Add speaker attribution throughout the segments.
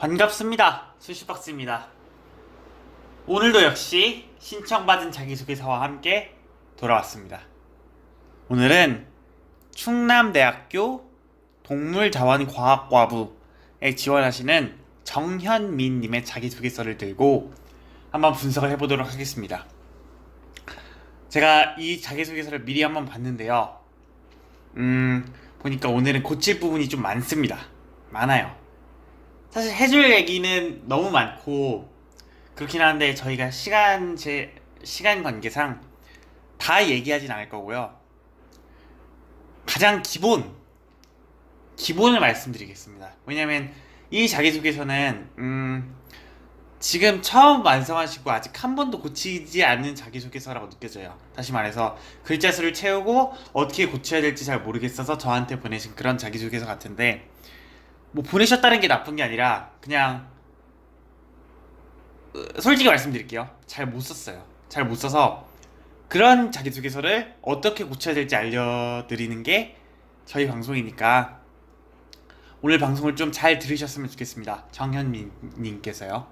Speaker 1: 반갑습니다. 수시박스입니다. 오늘도 역시 신청받은 자기소개서와 함께 돌아왔습니다. 오늘은 충남대학교 동물자원과학과부에 지원하시는 정현민님의 자기소개서를 들고 한번 분석을 해보도록 하겠습니다. 제가 이 자기소개서를 미리 한번 봤는데요. 보니까 오늘은 고칠 부분이 좀 많아요. 사실 해줄 얘기는 너무 많고 그렇긴 한데 저희가 시간 관계상 다 얘기하진 않을 거고요. 가장 기본을 말씀드리겠습니다. 왜냐면 이 자기소개서는 지금 처음 완성하시고 아직 한 번도 고치지 않은 자기소개서라고 느껴져요. 다시 말해서 글자 수를 채우고 어떻게 고쳐야 될지 잘 모르겠어서 저한테 보내신 그런 자기소개서 같은데, 뭐 보내셨다는 게 나쁜 게 아니라 그냥 솔직히 말씀드릴게요. 잘 못 썼어요. 잘 못 써서 그런 자기소개서를 어떻게 고쳐야 될지 알려드리는 게 저희 방송이니까 오늘 방송을 좀 잘 들으셨으면 좋겠습니다. 정현민님께서요.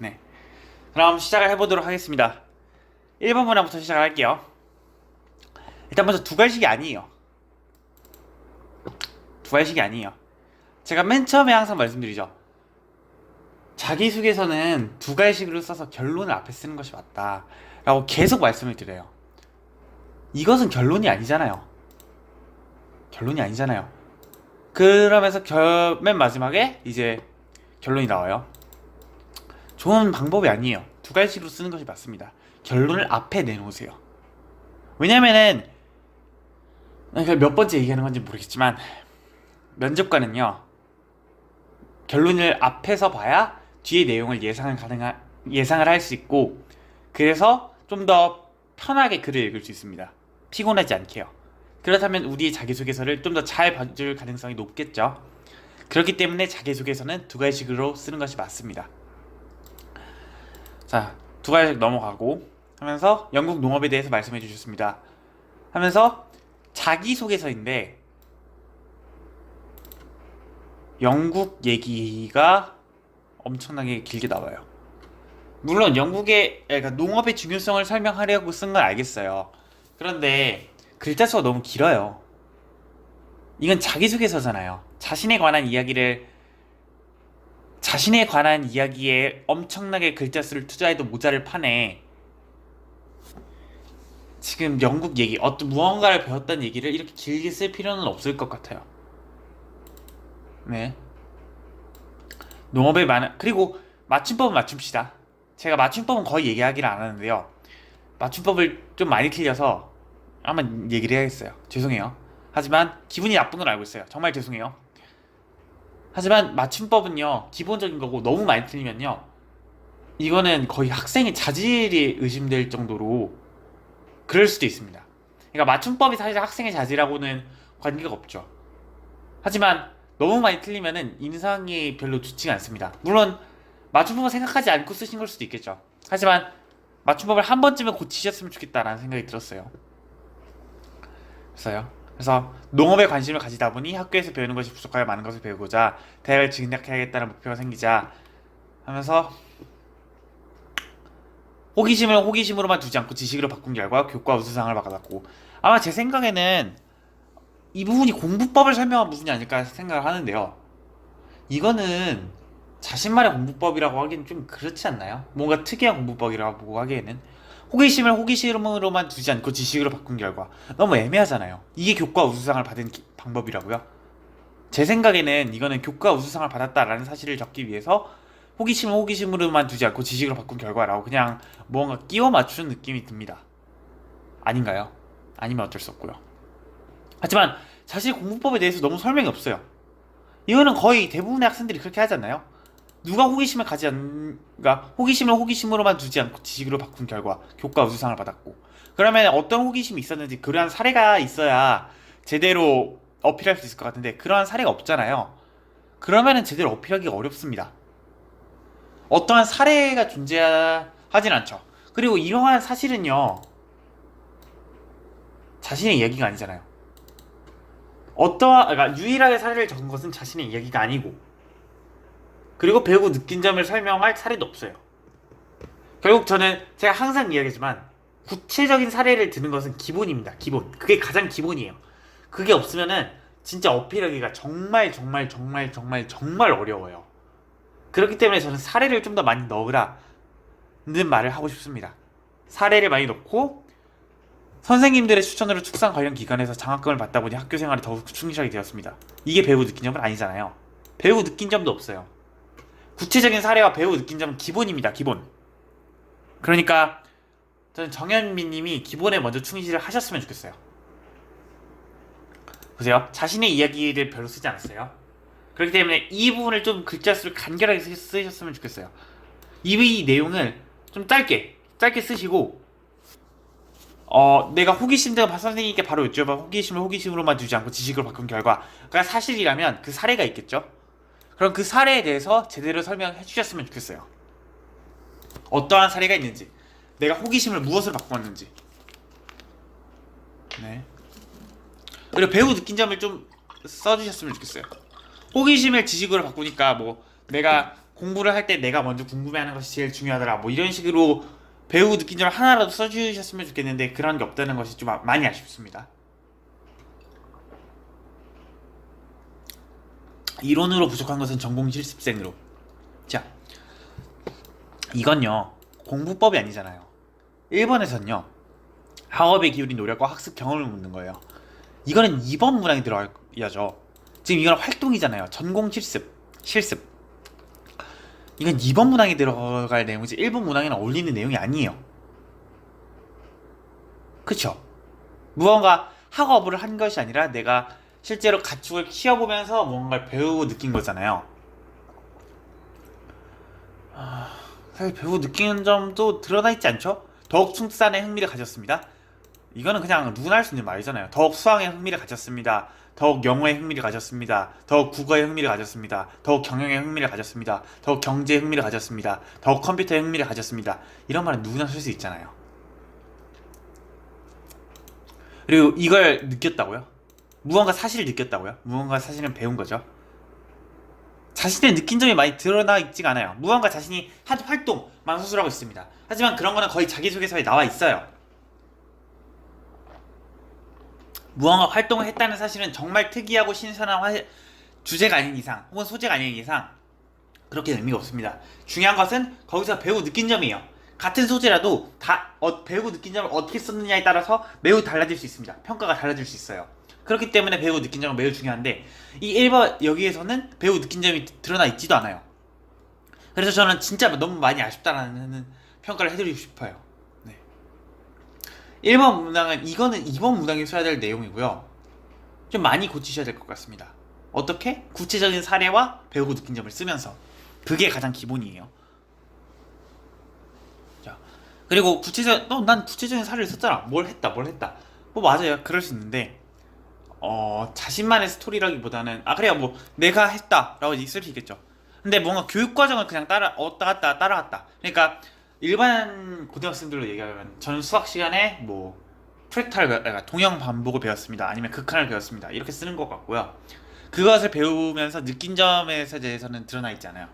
Speaker 1: 네. 그럼 시작을 해보도록 하겠습니다. 1번 문항부터 시작을 할게요. 일단 먼저 두괄식이 아니에요. 제가 맨 처음에 항상 말씀드리죠. 자기소개서는 두괄식으로 써서 결론을 앞에 쓰는 것이 맞다 라고 계속 말씀을 드려요. 이것은 결론이 아니잖아요. 그러면서 맨 마지막에 이제 결론이 나와요. 좋은 방법이 아니에요. 두괄식으로 쓰는 것이 맞습니다. 결론을 앞에 내놓으세요. 왜냐면은 몇 번째 얘기하는 건지 모르겠지만 면접관은요, 결론을 앞에서 봐야 뒤의 내용을 예상을 할 수 있고, 그래서 좀 더 편하게 글을 읽을 수 있습니다. 피곤하지 않게요. 그렇다면 우리의 자기소개서를 좀 더 잘 봐줄 가능성이 높겠죠. 그렇기 때문에 자기소개서는 두괄식으로 쓰는 것이 맞습니다. 자, 두괄식 넘어가고 하면서 영국 농업에 대해서 말씀해 주셨습니다. 하면서 자기소개서인데 영국 얘기가 엄청나게 길게 나와요. 물론 그러니까 농업의 중요성을 설명하려고 쓴 건 알겠어요. 그런데 글자 수가 너무 길어요. 이건 자기소개서잖아요. 자신에 관한 이야기에 엄청나게 글자 수를 투자해도 모자를 판에 지금 영국 얘기, 어떤 무언가를 배웠다는 얘기를 이렇게 길게 쓸 필요는 없을 것 같아요. 네. 그리고 맞춤법은 맞춥시다. 제가 맞춤법은 거의 얘기하기를 안 하는데요. 맞춤법을 좀 많이 틀려서 한번 얘기를 해야겠어요. 죄송해요. 하지만 기분이 나쁜 걸 알고 있어요. 정말 죄송해요. 하지만 맞춤법은요, 기본적인 거고 너무 많이 틀리면요, 이거는 거의 학생의 자질이 의심될 정도로 그럴 수도 있습니다. 그러니까 맞춤법이 사실 학생의 자질하고는 관계가 없죠. 하지만 너무 많이 틀리면은 인상이 별로 좋지가 않습니다. 물론 맞춤법을 생각하지 않고 쓰신 걸 수도 있겠죠. 하지만 맞춤법을 한 번쯤은 고치셨으면 좋겠다라는 생각이 들었어요. 그래서 농업에 관심을 가지다 보니 학교에서 배우는 것이 부족하여 많은 것을 배우고자 대학을 진학해야겠다는 목표가 생기자 하면서 호기심으로만 두지 않고 지식으로 바꾼 결과 교과 우수상을 받았고, 아마 제 생각에는 이 부분이 공부법을 설명한 부분이 아닐까 생각을 하는데요. 이거는 자신만의 공부법이라고 하기는 좀 그렇지 않나요? 뭔가 특이한 공부법이라고 하기에는 호기심으로만 두지 않고 지식으로 바꾼 결과, 너무 애매하잖아요. 이게 교과 우수상을 받은 방법이라고요? 제 생각에는 이거는 교과 우수상을 받았다라는 사실을 적기 위해서 호기심으로만 두지 않고 지식으로 바꾼 결과라고 그냥 뭔가 끼워 맞추는 느낌이 듭니다. 아닌가요? 아니면 어쩔 수 없고요. 하지만 사실 공부법에 대해서 너무 설명이 없어요. 이거는 거의 대부분의 학생들이 그렇게 하지 않나요? 누가 호기심으로만 두지 않고 지식으로 바꾼 결과 교과 우수상을 받았고, 그러면 어떤 호기심이 있었는지 그러한 사례가 있어야 제대로 어필할 수 있을 것 같은데 그러한 사례가 없잖아요. 그러면은 제대로 어필하기가 어렵습니다. 어떠한 사례가 존재하진 않죠. 그리고 이러한 사실은요, 자신의 이야기가 아니잖아요. 그러니까 유일하게 사례를 적은 것은 자신의 이야기가 아니고, 그리고 배우고 느낀 점을 설명할 사례도 없어요. 결국 저는 제가 항상 이야기하지만 구체적인 사례를 드는 것은 기본입니다. 기본. 그게 가장 기본이에요. 그게 없으면은 진짜 어필하기가 정말 정말 정말 정말 정말 어려워요. 그렇기 때문에 저는 사례를 좀 더 많이 넣으라는 말을 하고 싶습니다. 사례를 많이 넣고 선생님들의 추천으로 축산 관련 기관에서 장학금을 받다 보니 학교 생활에 더욱 충실하게 되었습니다. 이게 배우고 느낀 점은 아니잖아요. 배우고 느낀 점도 없어요. 구체적인 사례와 배우고 느낀 점은 기본입니다. 기본. 그러니까 저는 정현민 님이 기본에 먼저 충실을 하셨으면 좋겠어요. 보세요. 자신의 이야기를 별로 쓰지 않았어요. 그렇기 때문에 이 부분을 좀 글자 수를 간결하게 쓰셨으면 좋겠어요. 이 내용을 좀 짧게 쓰시고 내가 호기심 등 선생님께 바로 여쭤봐 호기심을 호기심으로만 두지 않고 지식으로 바꾼 결과가 사실이라면 그 사례가 있겠죠? 그럼 그 사례에 대해서 제대로 설명해 주셨으면 좋겠어요. 어떠한 사례가 있는지, 내가 호기심을 무엇으로 바꾸었는지. 네. 그리고 배우 느낀 점을 좀 써주셨으면 좋겠어요. 호기심을 지식으로 바꾸니까 뭐 내가 공부를 할 때 내가 먼저 궁금해하는 것이 제일 중요하더라 뭐 이런 식으로 배우 느낀 점을 하나라도 써주셨으면 좋겠는데 그런 게 없다는 것이 좀 많이 아쉽습니다. 이론으로 부족한 것은 전공 실습생으로. 자, 이건요 공부법이 아니잖아요. 1번에서는요 학업에 기울인 노력과 학습 경험을 묻는 거예요. 이거는 2번 문항에 들어가야죠. 지금 이건 활동이잖아요. 전공 실습. 이건 2번 문항에 들어갈 내용이지 1번 문항에는 어울리는 내용이 아니에요. 그쵸? 무언가 학업을 한 것이 아니라 내가 실제로 가축을 키워보면서 뭔가를 배우고 느낀 거잖아요. 사실 배우고 느끼는 점도 드러나 있지 않죠? 더욱 충산에 흥미를 가졌습니다. 이거는 그냥 누구나 할 수 있는 말이잖아요. 더욱 수학에 흥미를 가졌습니다. 더욱 영어에 흥미를 가졌습니다. 더욱 국어에 흥미를 가졌습니다. 더욱 경영에 흥미를 가졌습니다. 더욱 경제에 흥미를 가졌습니다. 더욱 컴퓨터에 흥미를 가졌습니다. 이런 말은 누구나 쓸 수 있잖아요. 그리고 이걸 느꼈다고요? 무언가 사실을 느꼈다고요? 무언가 사실은 배운 거죠. 자신의 느낀 점이 많이 드러나 있지가 않아요. 무언가 자신이 한 활동만 수술하고 있습니다. 하지만 그런 거는 거의 자기소개서에 나와 있어요. 무언가 활동을 했다는 사실은 정말 특이하고 신선한 주제가 아닌 이상 혹은 소재가 아닌 이상 그렇게 의미가 없습니다. 중요한 것은 거기서 배우고 느낀 점이에요. 같은 소재라도 배우고 느낀 점을 어떻게 썼느냐에 따라서 매우 달라질 수 있습니다. 평가가 달라질 수 있어요. 그렇기 때문에 배우고 느낀 점은 매우 중요한데 이 1번 여기에서는 배우고 느낀 점이 드러나 있지도 않아요. 그래서 저는 진짜 너무 많이 아쉽다라는 평가를 해드리고 싶어요. 1번 문항은 이거는 2번 문항에 써야 될 내용이고요. 좀 많이 고치셔야 될 것 같습니다. 어떻게? 구체적인 사례와 배우고 느낀 점을 쓰면서 그게 가장 기본이에요. 자, 그리고 난 구체적인 사례를 썼잖아. 뭘 했다. 뭐 맞아요. 그럴 수 있는데 자신만의 스토리라기보다는 그래요. 뭐 내가 했다라고 쓸 수 있겠죠. 근데 뭔가 교육 과정을 그냥 따라갔다. 그러니까 일반 고등학생들로 얘기하면 저는 수학 시간에 뭐 프랙탈 동형 반복을 배웠습니다. 아니면 극한을 배웠습니다. 이렇게 쓰는 것 같고요. 그것을 배우면서 느낀 점에 대해서는 드러나 있지 않아요.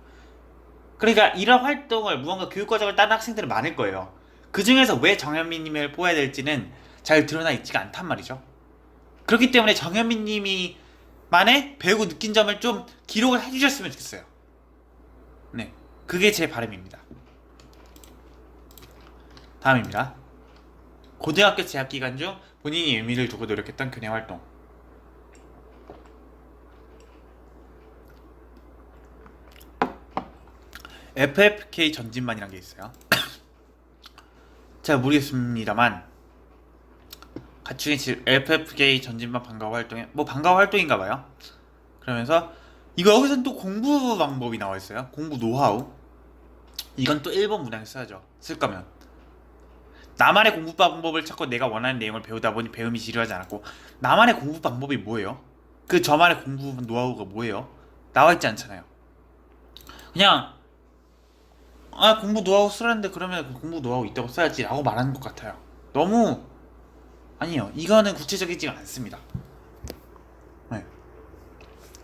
Speaker 1: 그러니까 이런 활동을 무언가 교육 과정을 따른 학생들은 많을 거예요. 그 중에서 왜 정현민님을 뽑아야 될지는 잘 드러나 있지가 않단 말이죠. 그렇기 때문에 정현민님이 만의 배우고 느낀 점을 좀 기록을 해주셨으면 좋겠어요. 네, 그게 제 바람입니다. 다음입니다. 고등학교 재학 기간 중 본인이 의미를 두고 노력했던 교내 활동. FFK 전진반이라는 게 있어요. 잘 모르겠습니다만 가축의 FFK 전진반 방과후 활동에 뭐 방과후 활동인가봐요. 그러면서 여기서는 또 공부 방법이 나와 있어요. 공부 노하우. 이건 또 1번 문항에 써야죠. 쓸 거면. 나만의 공부 방법을 찾고 내가 원하는 내용을 배우다 보니 배움이 지루하지 않았고. 나만의 공부 방법이 뭐예요? 저만의 공부 노하우가 뭐예요? 나와 있지 않잖아요. 그냥 공부 노하우 쓰라는데 그러면 공부 노하우 있다고 써야지 라고 말하는 것 같아요. 너무 아니요. 이거는 구체적이지 않습니다. 네.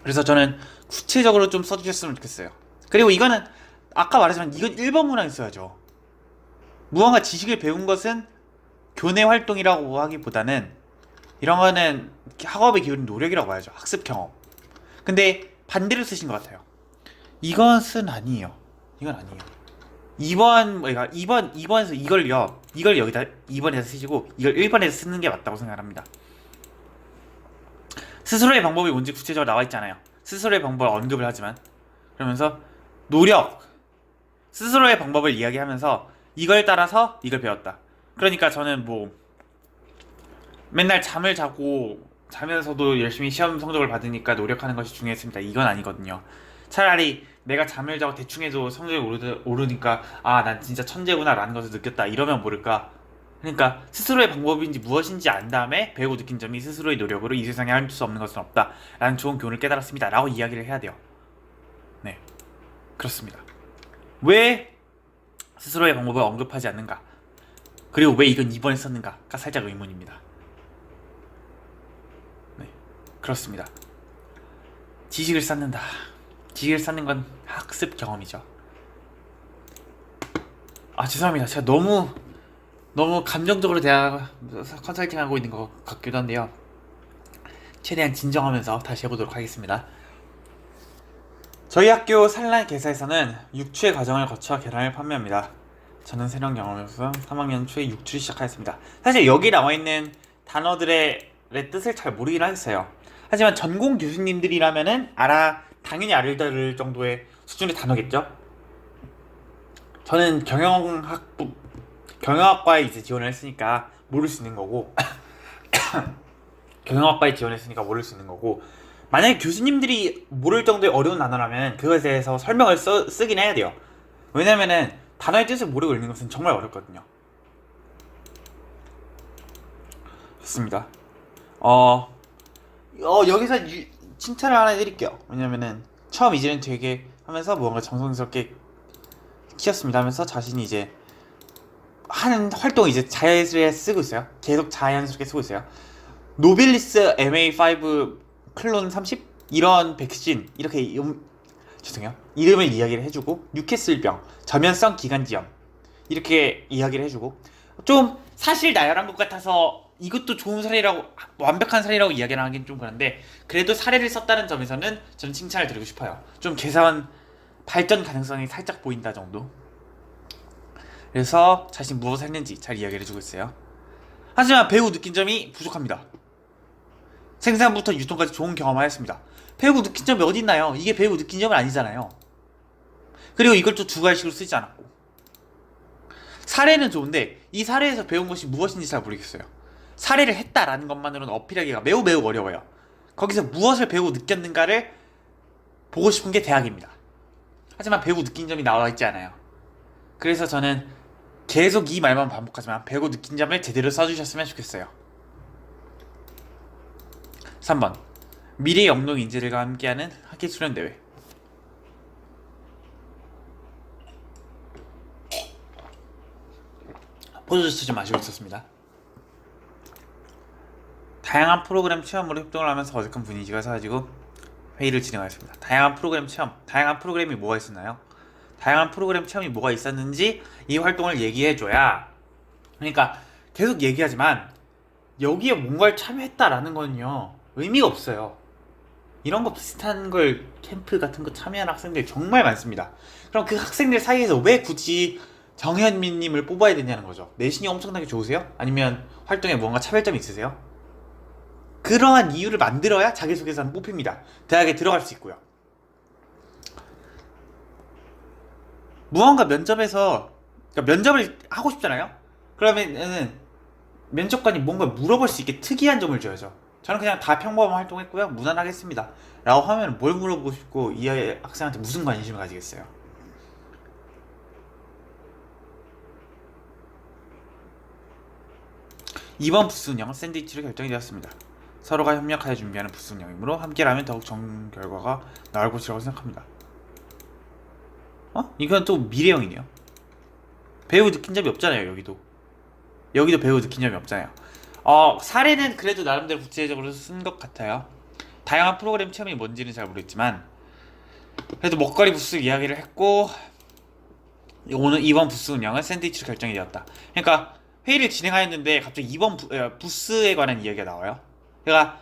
Speaker 1: 그래서 저는 구체적으로 좀 써주셨으면 좋겠어요. 그리고 이거는 아까 말했지만 이건 1번 문항에 써야죠. 무언가 지식을 배운 것은 교내 활동이라고 하기보다는 이런 거는 학업에 기울인 노력이라고 봐야죠. 학습 경험. 근데 반대로 쓰신 것 같아요. 이것은 아니에요. 이건 아니에요. 2번에서 이걸 여기다 2번에서 쓰시고 이걸 1번에서 쓰는 게 맞다고 생각합니다. 스스로의 방법이 뭔지 구체적으로 나와 있잖아요. 스스로의 방법을 언급을 하지만 그러면서 노력, 스스로의 방법을 이야기하면서 이걸 따라서 이걸 배웠다. 그러니까 저는 뭐 맨날 잠을 자고 자면서도 열심히 시험 성적을 받으니까 노력하는 것이 중요했습니다. 이건 아니거든요. 차라리 내가 잠을 자고 대충 해도 성적이 오르니까 아, 난 진짜 천재구나 라는 것을 느꼈다. 이러면 모를까. 그러니까 스스로의 방법인지 무엇인지 안 다음에 배우고 느낀 점이 스스로의 노력으로 이 세상에 할 수 없는 것은 없다 라는 좋은 교훈을 깨달았습니다 라고 이야기를 해야 돼요. 네, 그렇습니다. 왜 스스로의 방법을 언급하지 않는가, 그리고 왜 이건 2번에 썼는가가 살짝 의문입니다. 네, 그렇습니다. 지식을 쌓는다. 지식을 쌓는 건 학습 경험이죠. 아, 죄송합니다. 제가 너무 감정적으로 대화 컨설팅하고 있는 것 같기도 한데요. 최대한 진정하면서 다시 해보도록 하겠습니다. 저희 학교 산란 개사에서는 육추의 과정을 거쳐 계란을 판매합니다. 저는 새로운 경험에서 3학년 초에 육추를 시작하였습니다. 사실 여기 나와있는 단어들의 뜻을 잘 모르긴 하겠어요. 하지만 전공 교수님들이라면은 당연히 알을 정도의 수준의 단어겠죠? 저는 경영학과에 이제 지원을 했으니까 모를 수 있는 거고 경영학과에 지원했으니까 모를 수 있는 거고, 만약에 교수님들이 모를 정도의 어려운 단어라면 그것에 대해서 설명을 쓰긴 해야 돼요. 왜냐면은 단어의 뜻을 모르고 읽는 것은 정말 어렵거든요. 좋습니다. 여기서 칭찬을 하나 해드릴게요. 왜냐면은 처음 이제는 되게 하면서 무언가 정성스럽게 키웠습니다 하면서 자신이 이제 하는 활동을 이제 자연스럽게 쓰고 있어요. 계속 자연스럽게 쓰고 있어요. 노빌리스 MA5 클론 30? 이런 백신, 이렇게 죄송해요. 이름을 이야기를 해주고, 뉴캐슬병, 저면성 기관지염 이렇게 이야기를 해주고, 좀 사실 나열한 것 같아서 이것도 좋은 사례라고, 완벽한 사례라고 이야기를 하긴 좀 그런데, 그래도 사례를 썼다는 점에서는 저는 칭찬을 드리고 싶어요. 좀 개선 발전 가능성이 살짝 보인다 정도. 그래서 자신이 무엇을 했는지 잘 이야기를 해주고 있어요. 하지만 배우 느낀 점이 부족합니다. 생산부터 유통까지 좋은 경험을 하였습니다. 배우고 느낀 점이 어디 있나요? 이게 배우고 느낀 점은 아니잖아요. 그리고 이걸 또 두 가지식으로 쓰지 않았고, 사례는 좋은데 이 사례에서 배운 것이 무엇인지 잘 모르겠어요. 사례를 했다라는 것만으로는 어필하기가 매우 어려워요. 거기서 무엇을 배우고 느꼈는가를 보고 싶은 게 대학입니다. 하지만 배우고 느낀 점이 나와 있지 않아요. 그래서 저는 계속 이 말만 반복하지만 배우고 느낀 점을 제대로 써주셨으면 좋겠어요. 3번, 미래의 영롱 인재들과 함께하는 학기 수련대회. 포즈주스 좀 마시고 있었습니다. 다양한 프로그램 체험으로 협동을 하면서 어색한 분위기가 사라지고 회의를 진행하였습니다. 다양한 프로그램 체험, 다양한 프로그램이 뭐가 있었나요? 다양한 프로그램 체험이 뭐가 있었는지 이 활동을 얘기해줘야, 그러니까 계속 얘기하지만 여기에 뭔가를 참여했다라는 거는요 의미가 없어요. 이런 거 비슷한 걸, 캠프 같은 거 참여한 학생들 정말 많습니다. 그럼 그 학생들 사이에서 왜 굳이 정현민님을 뽑아야 되냐는 거죠. 내신이 엄청나게 좋으세요? 아니면 활동에 뭔가 차별점이 있으세요? 그러한 이유를 만들어야 자기소개서는 뽑힙니다. 대학에 들어갈 수 있고요. 무언가 면접에서, 그러니까 면접을 하고 싶잖아요? 그러면은 면접관이 뭔가 물어볼 수 있게 특이한 점을 줘야죠. 저는 그냥 다 평범한 활동했고요, 무난하겠습니다 라고 하면 뭘 물어보고 싶고 이 학생한테 무슨 관심을 가지겠어요. 이번 부스 운영 샌드위치로 결정이 되었습니다. 서로가 협력하여 준비하는 부스 운영이므로 함께라면 더욱 좋은 결과가 나올 것이라고 생각합니다. 이건 또 미래형이네요. 배우 느낀 점이 없잖아요. 여기도 배우 느낀 점이 없잖아요. 사례는 그래도 나름대로 구체적으로 쓴 것 같아요. 다양한 프로그램 체험이 뭔지는 잘 모르겠지만 그래도 먹거리 부스 이야기를 했고 오늘 이번 부스 운영은 샌드위치로 결정이 되었다. 그러니까 회의를 진행하였는데 갑자기 이번 부스에 관한 이야기가 나와요. 그러니까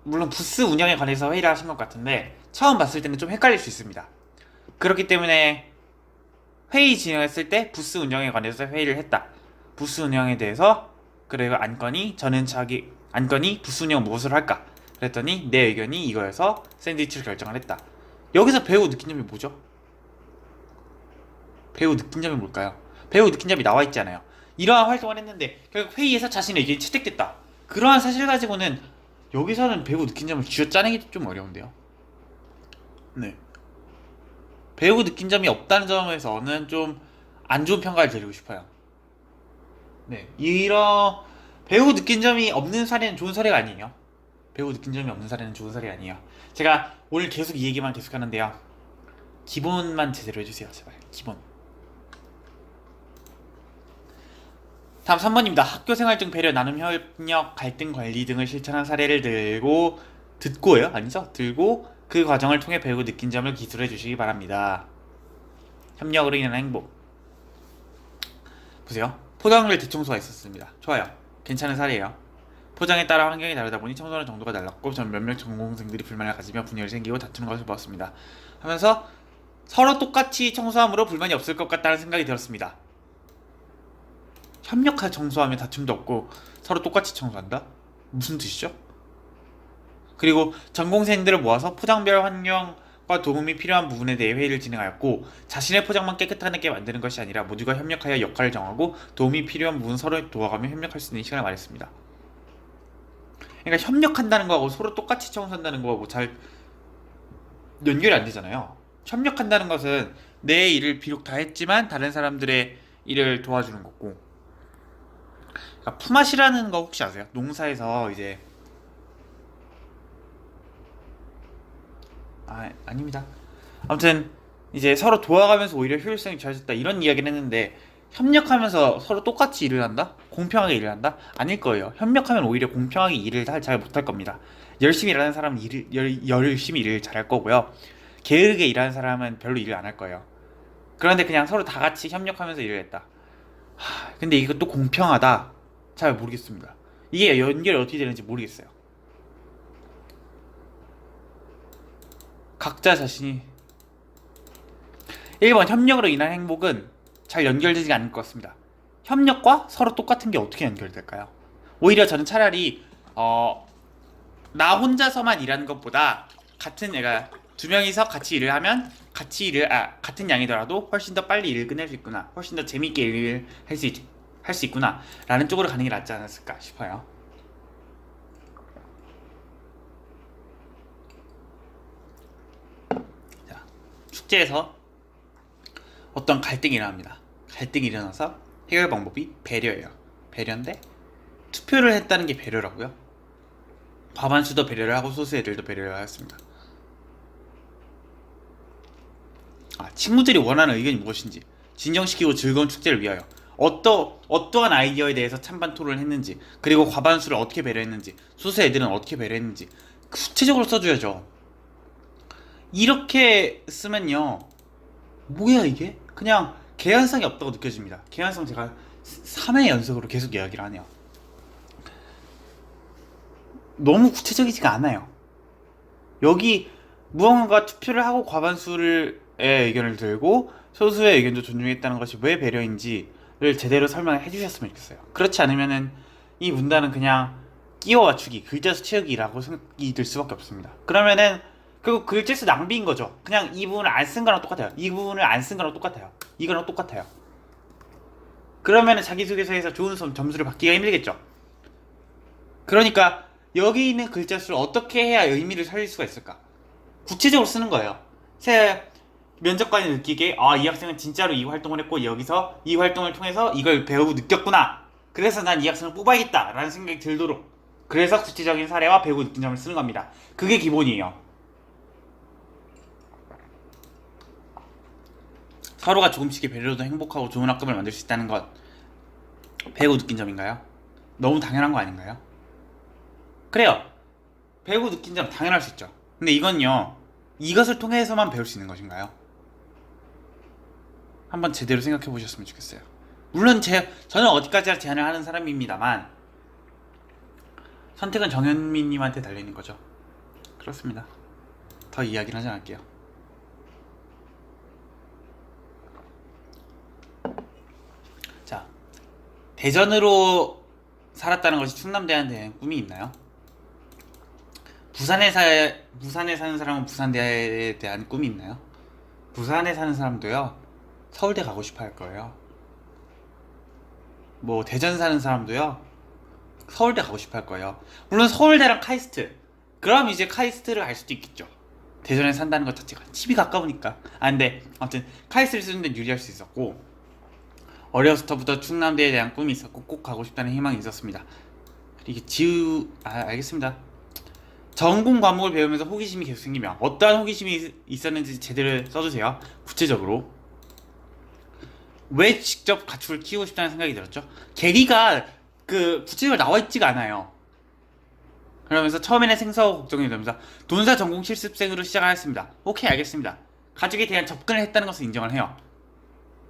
Speaker 1: 물론 부스 운영에 관해서 회의를 하신 것 같은데 처음 봤을 때는 좀 헷갈릴 수 있습니다. 그렇기 때문에 회의 진행했을 때 부스 운영에 관해서 회의를 했다. 부스 운영에 대해서 그리고 안건이 부스 운영 무엇을 할까? 그랬더니 내 의견이 이거여서 샌드위치를 결정을 했다. 여기서 배우 느낀 점이 뭐죠? 배우 느낀 점이 뭘까요? 배우 느낀 점이 나와 있지 않아요. 이러한 활동을 했는데 결국 회의에서 자신의 의견이 채택됐다. 그러한 사실 가지고는 여기서는 배우 느낀 점을 쥐어짜내기 좀 어려운데요. 네. 배우 느낀 점이 없다는 점에서는 좀 안 좋은 평가를 드리고 싶어요. 네. 이런 배우 느낀 점이 없는 사례는 좋은 사례가 아니에요. 배우 느낀 점이 없는 사례는 좋은 사례가 아니에요. 제가 오늘 계속 이 얘기만 계속 하는데요. 기본만 제대로 해주세요, 제발. 기본. 다음 3번입니다. 학교생활 중 배려, 나눔, 협력, 갈등 관리 등을 실천한 사례를 듣고요? 아니죠? 들고 그 과정을 통해 배우고 느낀 점을 기술해 주시기 바랍니다. 협력으로 인한 행복. 보세요. 포장을 대청소가 있었습니다. 좋아요. 괜찮은 사례예요. 포장에 따라 환경이 다르다 보니 청소하는 정도가 달랐고 전 몇몇 전공생들이 불만을 가지며 분열이 생기고 다투는 것을 보았습니다. 하면서 서로 똑같이 청소함으로 불만이 없을 것 같다는 생각이 들었습니다. 협력하 청소하면 다툼도 없고 서로 똑같이 청소한다? 무슨 뜻이죠? 그리고 전공생들을 모아서 포장별 환경과 도움이 필요한 부분에 대해 회의를 진행하였고 자신의 포장만 깨끗하게 만드는 것이 아니라 모두가 협력하여 역할을 정하고 도움이 필요한 부분 서로 도와가며 협력할 수 있는 시간을 말했습니다. 그러니까 협력한다는 거하고 서로 똑같이 청소한다는 거하고 잘 연결이 안 되잖아요. 협력한다는 것은 내 일을 비록 다 했지만 다른 사람들의 일을 도와주는 거고, 그러니까 품앗이라는 거 혹시 아세요? 농사에서 이제 아닙니다. 아무튼 이제 서로 도와가면서 오히려 효율성이 좋아졌다 이런 이야기를 했는데 협력하면서 서로 똑같이 일을 한다? 공평하게 일을 한다? 아닐 거예요. 협력하면 오히려 공평하게 일을 잘 못할 겁니다. 열심히 일하는 사람은 열심히 일을 잘할 거고요. 게으르게 일하는 사람은 별로 일을 안 할 거예요. 그런데 그냥 서로 다 같이 협력하면서 일을 했다. 근데 이것도 공평하다? 잘 모르겠습니다. 이게 연결이 어떻게 되는지 모르겠어요. 각자 자신이 1번 협력으로 인한 행복은 잘 연결되지 않을 것 같습니다. 협력과 서로 똑같은 게 어떻게 연결될까요? 오히려 저는 차라리 나 혼자서만 일하는 것보다 같은 애가 두 명이서 같이 일을 하면 같은 양이더라도 훨씬 더 빨리 일을 끝낼 수 있구나, 훨씬 더 재밌게 일을 할 수 있구나 라는 쪽으로 가는 게 낫지 않았을까 싶어요. 자, 축제에서 어떤 갈등이 일어납니다. 갈등이 일어나서 해결 방법이 배려예요. 배려인데 투표를 했다는 게 배려라고요? 과반수도 배려를 하고 소수 애들도 배려를 하였습니다. 친구들이 원하는 의견이 무엇인지 진정시키고 즐거운 축제를 위하여 어떠한 아이디어에 대해서 찬반 토론을 했는지, 그리고 과반수를 어떻게 배려했는지, 소수 애들은 어떻게 배려했는지 구체적으로 써줘야죠. 이렇게 쓰면요, 뭐야 이게? 그냥 개연성이 없다고 느껴집니다. 개연성 제가 3회 연속으로 계속 이야기를 하네요. 너무 구체적이지가 않아요. 여기 무언가 투표를 하고 과반수의 의견을 들고 소수의 의견도 존중했다는 것이 왜 배려인지를 제대로 설명해 주셨으면 좋겠어요. 그렇지 않으면은 이 문단은 그냥 끼워 맞추기, 글자 수 채우기라고 생각이 들 수밖에 없습니다. 그러면은 결국 글자 수 낭비인 거죠. 그냥 이 부분을 안 쓴 거랑 똑같아요. 이 부분을 안 쓴 거랑 똑같아요. 이거랑 똑같아요. 그러면은 자기소개서에서 좋은 점수를 받기가 힘들겠죠. 그러니까 여기 있는 글자 수를 어떻게 해야 의미를 살릴 수가 있을까? 구체적으로 쓰는 거예요. 새 면접관이 느끼게 이 학생은 진짜로 이 활동을 했고 여기서 이 활동을 통해서 이걸 배우고 느꼈구나. 그래서 난 이 학생을 뽑아야겠다 라는 생각이 들도록, 그래서 구체적인 사례와 배우고 느낀 점을 쓰는 겁니다. 그게 기본이에요. 서로가 조금씩의 배려도 행복하고 좋은 학급을 만들 수 있다는 것, 배우고 느낀 점인가요? 너무 당연한 거 아닌가요? 그래요. 배우고 느낀 점 당연할 수 있죠. 근데 이건요, 이것을 통해서만 배울 수 있는 것인가요? 한번 제대로 생각해 보셨으면 좋겠어요. 물론 저는 어디까지나 제안을 하는 사람입니다만 선택은 정현민님한테 달려있는 거죠. 그렇습니다. 더 이야기를 하지 않을게요. 자, 대전으로 살았다는 것이 충남대에 대한 꿈이 있나요? 부산에 사는 사람은 부산대에 대한 꿈이 있나요? 부산에 사는 사람도요, 서울대 가고 싶어 할 거예요. 뭐 대전 사는 사람도요, 서울대 가고 싶어 할 거예요. 물론 서울대랑 카이스트, 그럼 이제 카이스트를 갈 수도 있겠죠. 대전에 산다는 것 자체가 집이 가까우니까. 근데 아무튼 카이스트를 쓰는 데 유리할 수 있었고, 어렸을 때부터 충남대에 대한 꿈이 있었고 꼭 가고 싶다는 희망이 있었습니다. 이게 알겠습니다. 전공 과목을 배우면서 호기심이 계속 생기면 어떠한 호기심이 있었는지 제대로 써주세요. 구체적으로 왜 직접 가축을 키우고 싶다는 생각이 들었죠? 계기가 구체적으로 나와 있지가 않아요. 그러면서 처음에는 생소하고 걱정이 되면서 돈사 전공 실습생으로 시작하였습니다. 오케이, 알겠습니다. 가족에 대한 접근을 했다는 것을 인정을 해요.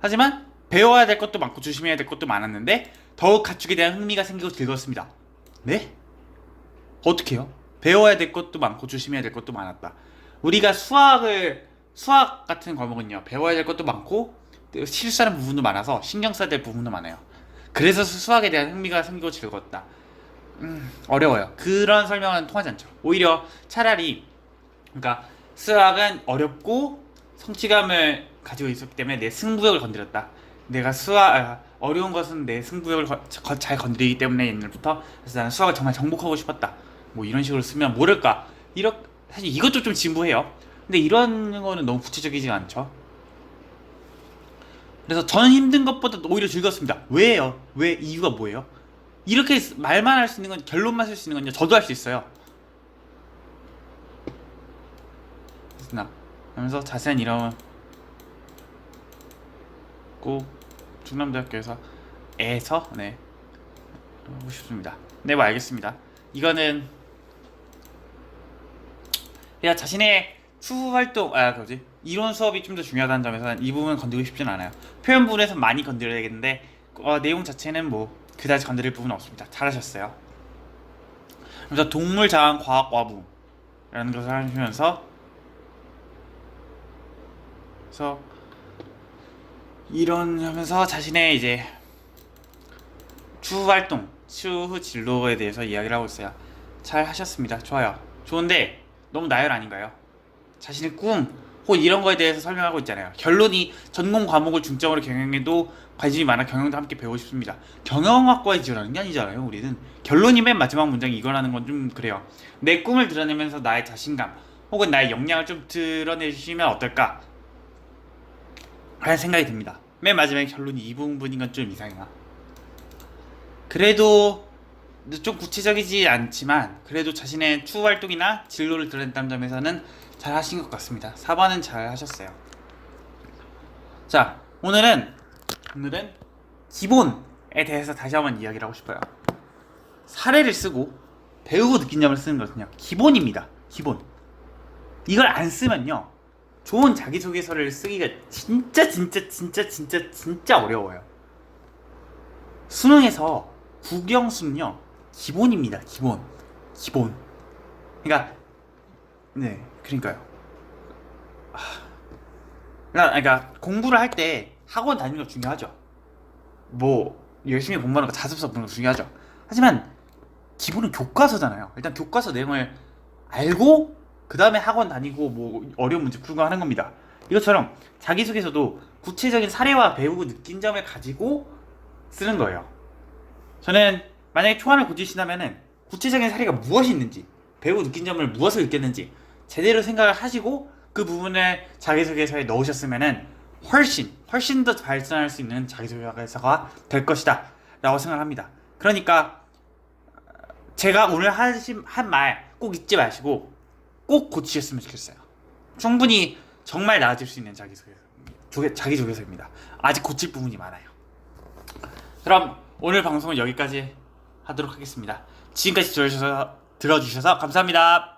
Speaker 1: 하지만 배워야 될 것도 많고 조심해야 될 것도 많았는데 더욱 가축에 대한 흥미가 생기고 즐거웠습니다. 네? 어떻게요? 배워야 될 것도 많고 조심해야 될 것도 많았다. 우리가 수학 같은 과목은요, 배워야 될 것도 많고 실수하는 부분도 많아서 신경 써야 될 부분도 많아요. 그래서 수학에 대한 흥미가 생기고 즐거웠다. 어려워요. 그런 설명은 통하지 않죠. 오히려 차라리, 그러니까 수학은 어렵고 성취감을 가지고 있었기 때문에 내 승부욕을 건드렸다. 내가 어려운 것은 내 승부욕을 잘 건드리기 때문에 옛날부터, 그래서 나는 수학을 정말 정복하고 싶었다. 뭐 이런 식으로 쓰면 모를까. 사실 이것도 좀 진부해요. 근데 이런 거는 너무 구체적이지 않죠. 그래서 저는 힘든 것보다 오히려 즐거웠습니다. 왜요? 왜? 이유가 뭐예요? 이렇게 말만 할 수 있는 건, 결론만 쓸 수 있는 건요, 저도 할 수 있어요. 그러면서 자세한 이름은 꼭 충남대학교에서 네, 하고 싶습니다. 네, 뭐 알겠습니다. 이거는 그냥 자신의 추후 활동, 이론 수업이 좀 더 중요하다는 점에서는 이 부분은 건드리고 싶진 않아요. 표현 부분에서 많이 건드려야겠는데 내용 자체는 뭐 그다지 건드릴 부분은 없습니다. 잘하셨어요. 그래서 동물자원과학과부라는 것을 하시면서, 그래서 이러면서 자신의 이제 추후 활동, 추후 진로에 대해서 이야기를 하고 있어요. 잘 하셨습니다. 좋아요. 좋은데 너무 나열 아닌가요? 자신의 꿈 혹은 이런 거에 대해서 설명하고 있잖아요. 결론이 전공 과목을 중점으로 경영에도 관심이 많아 경영도 함께 배우고 싶습니다. 경영학과에 지원하는 게 아니잖아요. 우리는 결론이 맨 마지막 문장이 이거라는 건 좀 그래요. 내 꿈을 드러내면서 나의 자신감 혹은 나의 역량을 좀 드러내주시면 어떨까 하는 생각이 듭니다. 맨 마지막에 결론이 이 부분인 건 좀 이상해요. 그래도 좀 구체적이지 않지만 그래도 자신의 추후 활동이나 진로를 드러냈다는 점에서는 잘 하신 것 같습니다. 4번은 잘 하셨어요. 자, 오늘은 기본에 대해서 다시 한번 이야기를 하고 싶어요. 사례를 쓰고 배우고 느낀 점을 쓰는 것은요, 기본입니다. 기본. 이걸 안 쓰면요, 좋은 자기소개서를 쓰기가 진짜 어려워요. 수능에서 국영수는요, 기본입니다. 기본. 그러니까요. 그러니까 공부를 할 때 학원 다니는 거 중요하죠. 뭐 열심히 공부하는 거, 자습서 보는 거 중요하죠. 하지만 기본은 교과서잖아요. 일단 교과서 내용을 알고 그 다음에 학원 다니고 뭐 어려운 문제 풀고 하는 겁니다. 이것처럼 자기소개서도 구체적인 사례와 배우고 느낀 점을 가지고 쓰는 거예요. 저는 만약에 초안을 고치신다면은 구체적인 사례가 무엇이 있는지, 배우고 느낀 점을 무엇을 느꼈는지 제대로 생각을 하시고 그 부분을 자기소개서에 넣으셨으면은 훨씬 더 발전할 수 있는 자기소개서가 될 것이다 라고 생각을 합니다. 그러니까 제가 오늘 한 말 꼭 잊지 마시고 꼭 고치셨으면 좋겠어요. 충분히 정말 나아질 수 있는 자기소개서입니다. 아직 고칠 부분이 많아요. 그럼 오늘 방송은 여기까지 하도록 하겠습니다. 지금까지 들어주셔서 감사합니다.